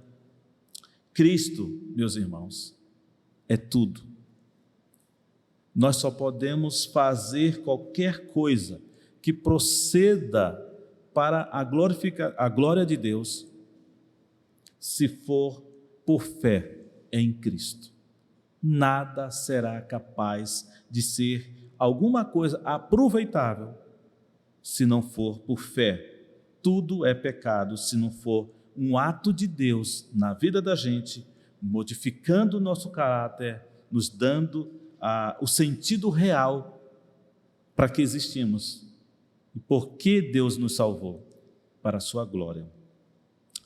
Cristo, meus irmãos, é tudo. Nós só podemos fazer qualquer coisa que proceda para a glória de Deus se for por fé em Cristo. Nada será capaz de ser alguma coisa aproveitável se não for por fé. Tudo é pecado se não for um ato de Deus na vida da gente, modificando o nosso caráter, nos dando o sentido real para que existimos e por que Deus nos salvou, para a sua glória.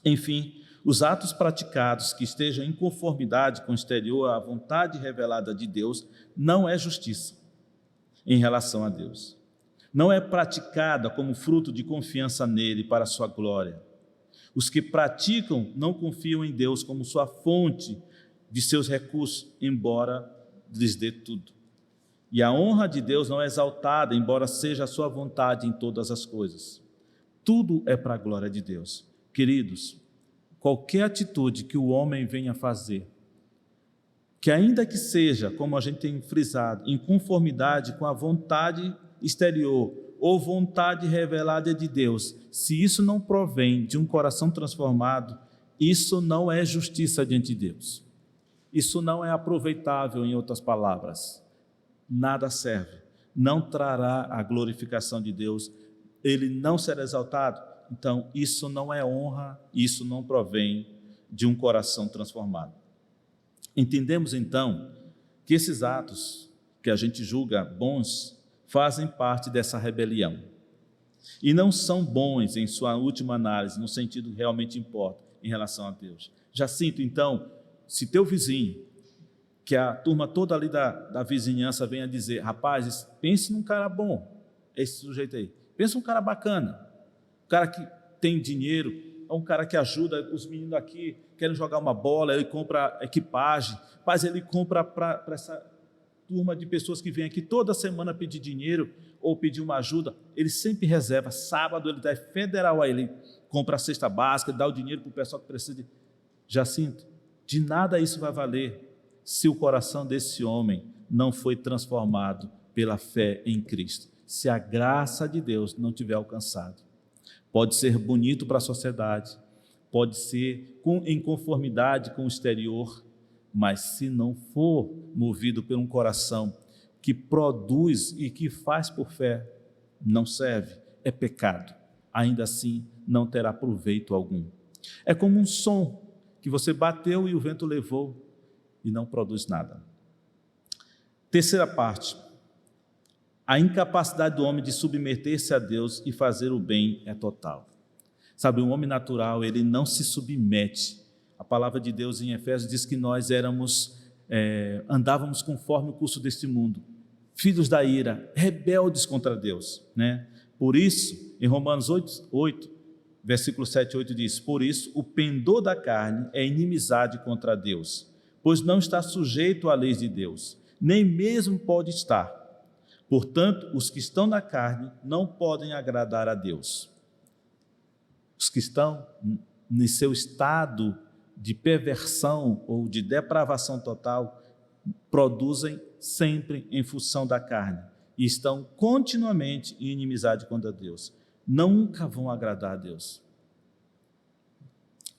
Enfim, os atos praticados que estejam em conformidade com o exterior à vontade revelada de Deus não é justiça em relação a Deus. Não é praticada como fruto de confiança nele para a sua glória. Os que praticam não confiam em Deus como sua fonte de seus recursos, embora lhes dê tudo. E a honra de Deus não é exaltada, embora seja a sua vontade em todas as coisas. Tudo é para a glória de Deus. Queridos, qualquer atitude que o homem venha fazer, que ainda que seja, como a gente tem frisado, em conformidade com a vontade exterior ou vontade revelada de Deus, se isso não provém de um coração transformado, isso não é justiça diante de Deus. Isso não é aproveitável, em outras palavras. Nada serve, não trará a glorificação de Deus, ele não será exaltado. Então, isso não é honra, isso não provém de um coração transformado. Entendemos, então, que esses atos que a gente julga bons fazem parte dessa rebelião e não são bons em sua última análise, no sentido que realmente importa em relação a Deus. Jacinto, então, se teu vizinho, que a turma toda ali da vizinhança venha dizer, rapaz, pense num cara bom, esse sujeito aí, pensa num cara bacana, um cara que tem dinheiro, é um cara que ajuda os meninos aqui, querem jogar uma bola, ele compra equipagem, mas ele compra para essa turma de pessoas que vem aqui toda semana pedir dinheiro ou pedir uma ajuda, ele sempre reserva, sábado ele dá federal a ele, compra a cesta básica, dá o dinheiro para o pessoal que precisa. Jacinto, de nada isso vai valer se o coração desse homem não foi transformado pela fé em Cristo. se a graça de Deus não tiver alcançado. Pode ser bonito para a sociedade, pode ser em conformidade com o exterior, mas se não for movido por um coração que produz e que faz por fé, não serve, é pecado. Ainda assim, não terá proveito algum. É como um som que você bateu e o vento levou e não produz nada. Terceira parte, a incapacidade do homem de submeter-se a Deus e fazer o bem é total. Sabe, o homem natural, ele não se submete. A palavra de Deus em Efésios diz que nós andávamos conforme o curso deste mundo, filhos da ira, rebeldes contra Deus, né? Por isso, em Romanos 8, versículo 7 e 8 diz: por isso, o pendor da carne é inimizade contra Deus, pois não está sujeito à lei de Deus, nem mesmo pode estar. Portanto, os que estão na carne não podem agradar a Deus. Os que estão em seu estado de perversão ou de depravação total produzem sempre em função da carne e estão continuamente em inimizade contra Deus. Nunca vão agradar a Deus.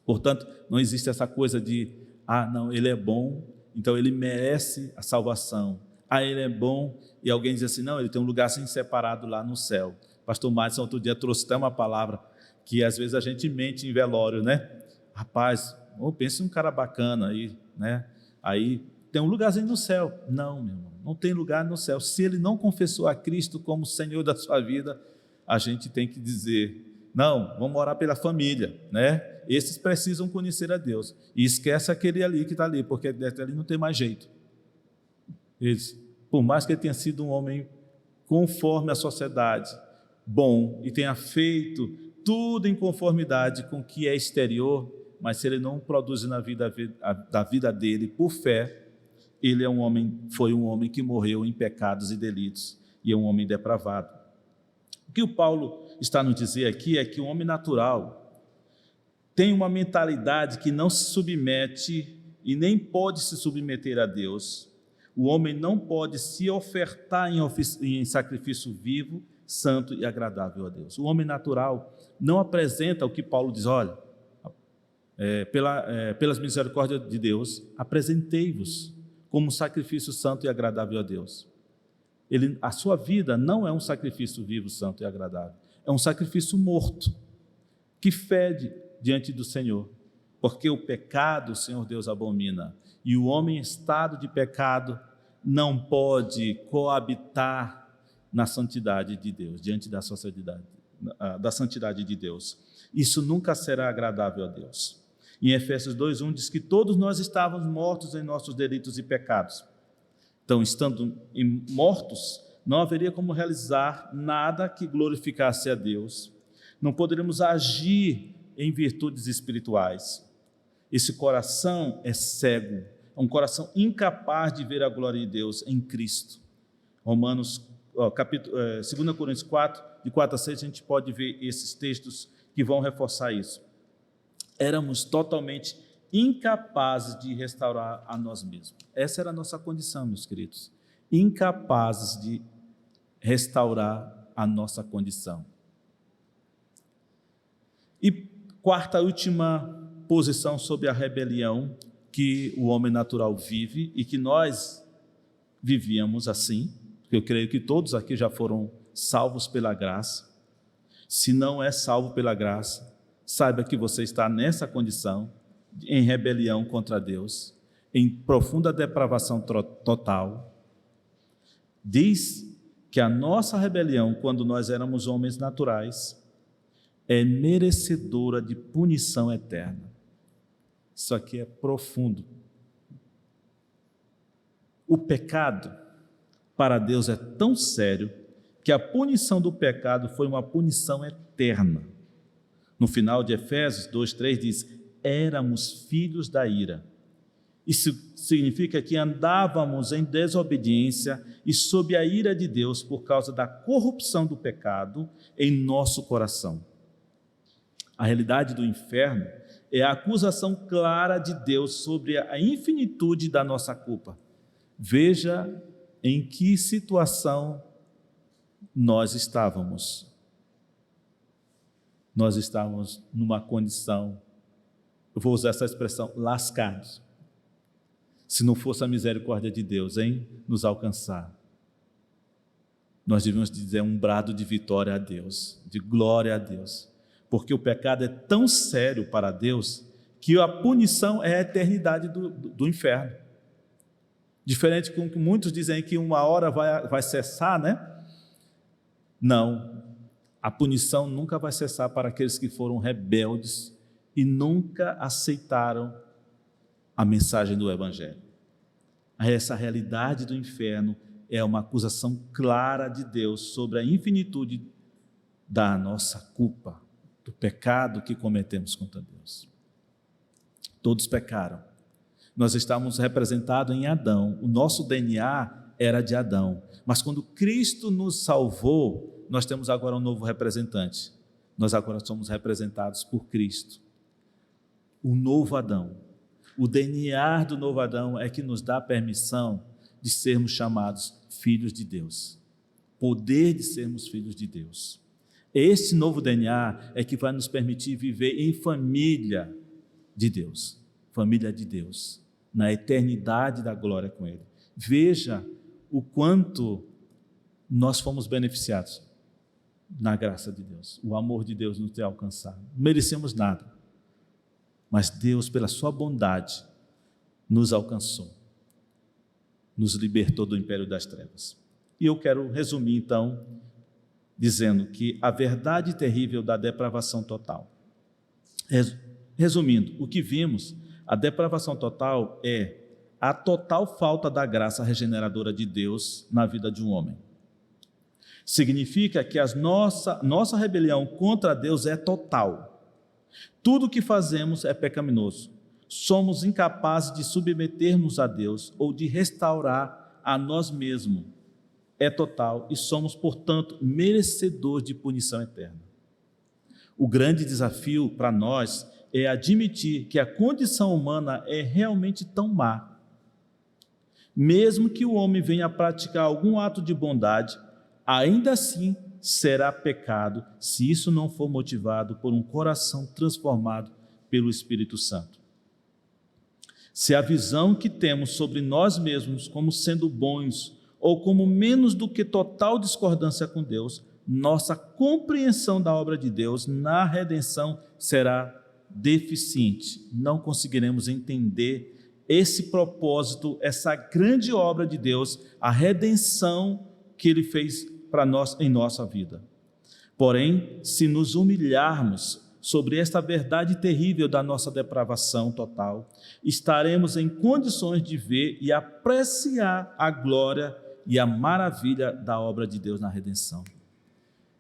Portanto, não existe essa coisa de, não, ele é bom, então ele merece a salvação. Ele é bom, e alguém diz assim, não, ele tem um lugar assim separado lá no céu. Pastor Madison outro dia trouxe até uma palavra que às vezes a gente mente em velório, né? Rapaz, pensa em um cara bacana aí, né? Aí tem um lugarzinho no céu. Não, meu irmão, não tem lugar no céu. Se ele não confessou a Cristo como Senhor da sua vida, a gente tem que dizer, não, vamos orar pela família, né? Esses precisam conhecer a Deus. E esquece aquele ali que está ali, porque ali não tem mais jeito. Eles, por mais que ele tenha sido um homem conforme a sociedade, bom, e tenha feito tudo em conformidade com o que é exterior, mas se ele não produz na vida da vida dele por fé, ele foi um homem que morreu em pecados e delitos, e é um homem depravado. O que o Paulo está nos dizer aqui é que o homem natural tem uma mentalidade que não se submete e nem pode se submeter a Deus. O homem não pode se ofertar em sacrifício vivo, santo e agradável a Deus. O homem natural não apresenta o que Paulo diz, olha, pelas misericórdias de Deus, apresentei-vos como sacrifício santo e agradável a Deus. A sua vida não é um sacrifício vivo, santo e agradável, é um sacrifício morto, que fede diante do Senhor, porque o pecado o Senhor Deus abomina, e o homem em estado de pecado não pode coabitar na santidade de Deus, diante da santidade de Deus. Isso nunca será agradável a Deus. Em Efésios 2:1 diz que todos nós estávamos mortos em nossos delitos e pecados. Então, estando mortos, não haveria como realizar nada que glorificasse a Deus. Não poderíamos agir em virtudes espirituais. Esse coração é cego, é um coração incapaz de ver a glória de Deus em Cristo. 2 Coríntios 4, de 4 a 6, a gente pode ver esses textos que vão reforçar isso. Éramos totalmente incapazes de restaurar a nós mesmos. Essa era a nossa condição, meus queridos. Incapazes de restaurar a nossa condição. E quarta, última posição sobre a rebelião que o homem natural vive e que nós vivíamos assim, porque eu creio que todos aqui já foram salvos pela graça. Se não é salvo pela graça, saiba que você está nessa condição, em rebelião contra Deus, em profunda depravação total. Diz que a nossa rebelião, quando nós éramos homens naturais, é merecedora de punição eterna. Isso aqui é profundo. O pecado, para Deus, é tão sério que a punição do pecado foi uma punição eterna. No final de Efésios 2:3 diz, éramos filhos da ira. Isso significa que andávamos em desobediência e sob a ira de Deus por causa da corrupção do pecado em nosso coração. A realidade do inferno é a acusação clara de Deus sobre a infinitude da nossa culpa. Veja em que situação nós estávamos numa condição, eu vou usar essa expressão, lascados. Se não fosse a misericórdia de Deus em nos alcançar, nós devíamos dizer um brado de vitória a Deus, de glória a Deus, porque o pecado é tão sério para Deus que a punição é a eternidade do inferno. Diferente com que muitos dizem que uma hora vai cessar, né? Não, a punição nunca vai cessar para aqueles que foram rebeldes e nunca aceitaram a mensagem do Evangelho. Essa realidade do inferno é uma acusação clara de Deus sobre a infinitude da nossa culpa, do pecado que cometemos contra Deus. Todos pecaram. Nós estávamos representados em Adão, o nosso DNA era de Adão, mas quando Cristo nos salvou, nós temos agora um novo representante. Nós agora somos representados por Cristo. O novo Adão, o DNA do novo Adão é que nos dá permissão de sermos chamados filhos de Deus, poder de sermos filhos de Deus. Esse novo DNA é que vai nos permitir viver em família de Deus, na eternidade da glória com Ele. Veja o quanto nós fomos beneficiados na graça de Deus, o amor de Deus nos tem alcançado. Não merecemos nada, mas Deus, pela sua bondade, nos alcançou, nos libertou do império das trevas. E eu quero resumir então, dizendo que a verdade terrível da depravação total. Resumindo, o que vimos, a depravação total é a total falta da graça regeneradora de Deus na vida de um homem. Significa que a nossa rebelião contra Deus é total. Tudo o que fazemos é pecaminoso. Somos incapazes de submetermos a Deus ou de restaurar a nós mesmos. É total e somos, portanto, merecedores de punição eterna. O grande desafio para nós é admitir que a condição humana é realmente tão má. Mesmo que o homem venha a praticar algum ato de bondade, ainda assim será pecado se isso não for motivado por um coração transformado pelo Espírito Santo. Se a visão que temos sobre nós mesmos como sendo bons ou como menos do que total discordância com Deus, nossa compreensão da obra de Deus na redenção será deficiente. Não conseguiremos entender esse propósito, essa grande obra de Deus, a redenção que Ele fez para nós em nossa vida. Porém, se nos humilharmos sobre esta verdade terrível da nossa depravação total, estaremos em condições de ver e apreciar a glória e a maravilha da obra de Deus na redenção.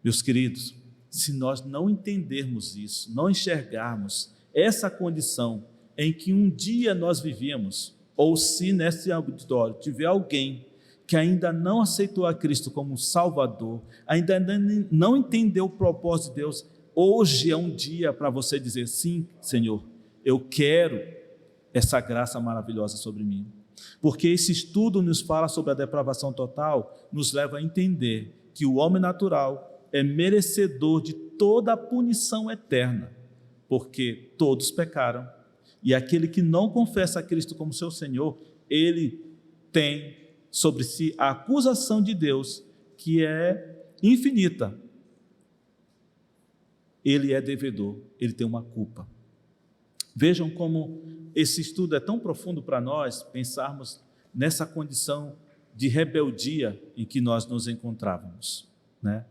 Meus queridos, se nós não entendermos isso, não enxergarmos essa condição em que um dia nós vivíamos, ou se nesse auditório tiver alguém que ainda não aceitou a Cristo como Salvador, ainda não entendeu o propósito de Deus, hoje é um dia para você dizer: sim, Senhor, eu quero essa graça maravilhosa sobre mim. Porque esse estudo nos fala sobre a depravação total, nos leva a entender que o homem natural é merecedor de toda a punição eterna, porque todos pecaram, e aquele que não confessa a Cristo como seu Senhor, ele tem sobre si a acusação de Deus, que é infinita. Ele é devedor, ele tem uma culpa. Vejam como esse estudo é tão profundo para nós, pensarmos nessa condição de rebeldia em que nós nos encontrávamos, né?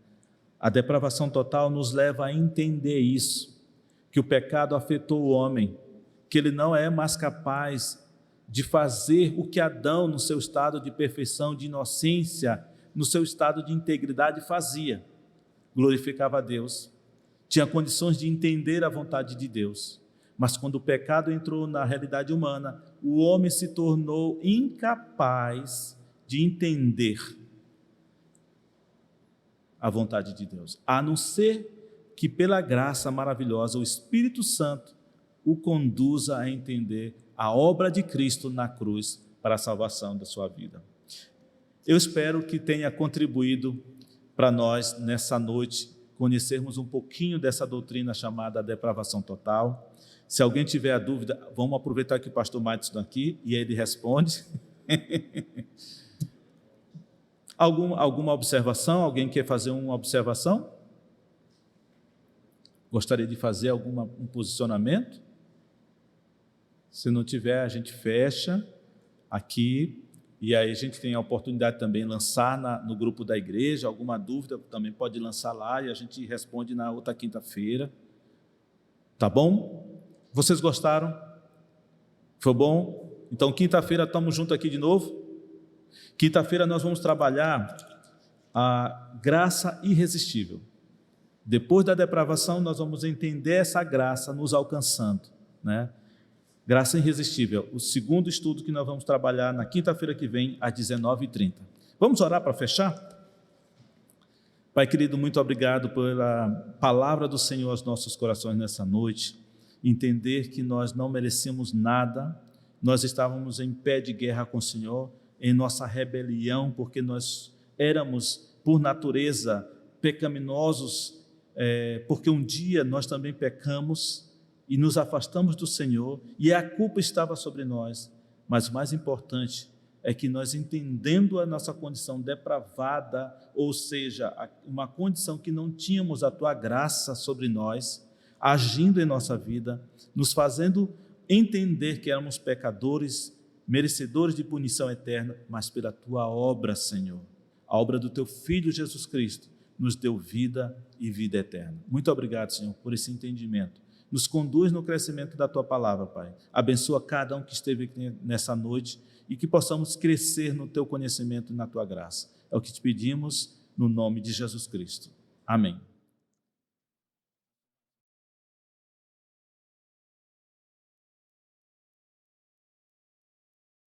A depravação total nos leva a entender isso, que o pecado afetou o homem, que ele não é mais capaz de fazer o que Adão, no seu estado de perfeição, de inocência, no seu estado de integridade, fazia. Glorificava a Deus, tinha condições de entender a vontade de Deus, mas quando o pecado entrou na realidade humana, o homem se tornou incapaz de entender a vontade de Deus, a não ser que pela graça maravilhosa o Espírito Santo o conduza a entender a obra de Cristo na cruz para a salvação da sua vida. Eu espero que tenha contribuído para nós, nessa noite, conhecermos um pouquinho dessa doutrina chamada depravação total. Se alguém tiver a dúvida, vamos aproveitar que o pastor Matos está aqui e ele responde. Alguma observação? Alguém quer fazer uma observação? Gostaria de fazer um posicionamento? Se não tiver, a gente fecha aqui, e aí a gente tem a oportunidade também de lançar no grupo da igreja. Alguma dúvida também pode lançar lá e a gente responde na outra quinta-feira. Tá bom? Vocês gostaram? Foi bom? Então, quinta-feira estamos juntos aqui de novo. Quinta-feira nós vamos trabalhar a graça irresistível. Depois da depravação, nós vamos entender essa graça nos alcançando, né? Graça irresistível, o segundo estudo que nós vamos trabalhar na quinta-feira que vem, às 19h30. Vamos orar para fechar? Pai querido, muito obrigado pela palavra do Senhor aos nossos corações nessa noite. Entender que nós não merecemos nada, nós estávamos em pé de guerra com o Senhor, em nossa rebelião, porque nós éramos, por natureza, pecaminosos, porque um dia nós também pecamos e nos afastamos do Senhor, e a culpa estava sobre nós. Mas o mais importante é que nós, entendendo a nossa condição depravada, ou seja, uma condição que não tínhamos a Tua graça sobre nós, agindo em nossa vida, nos fazendo entender que éramos pecadores, merecedores de punição eterna, mas pela Tua obra, Senhor, a obra do Teu Filho Jesus Cristo, nos deu vida e vida eterna. Muito obrigado, Senhor, por esse entendimento. Nos conduz no crescimento da Tua palavra, Pai. Abençoa cada um que esteve aqui nessa noite e que possamos crescer no Teu conhecimento e na Tua graça. É o que te pedimos no nome de Jesus Cristo. Amém.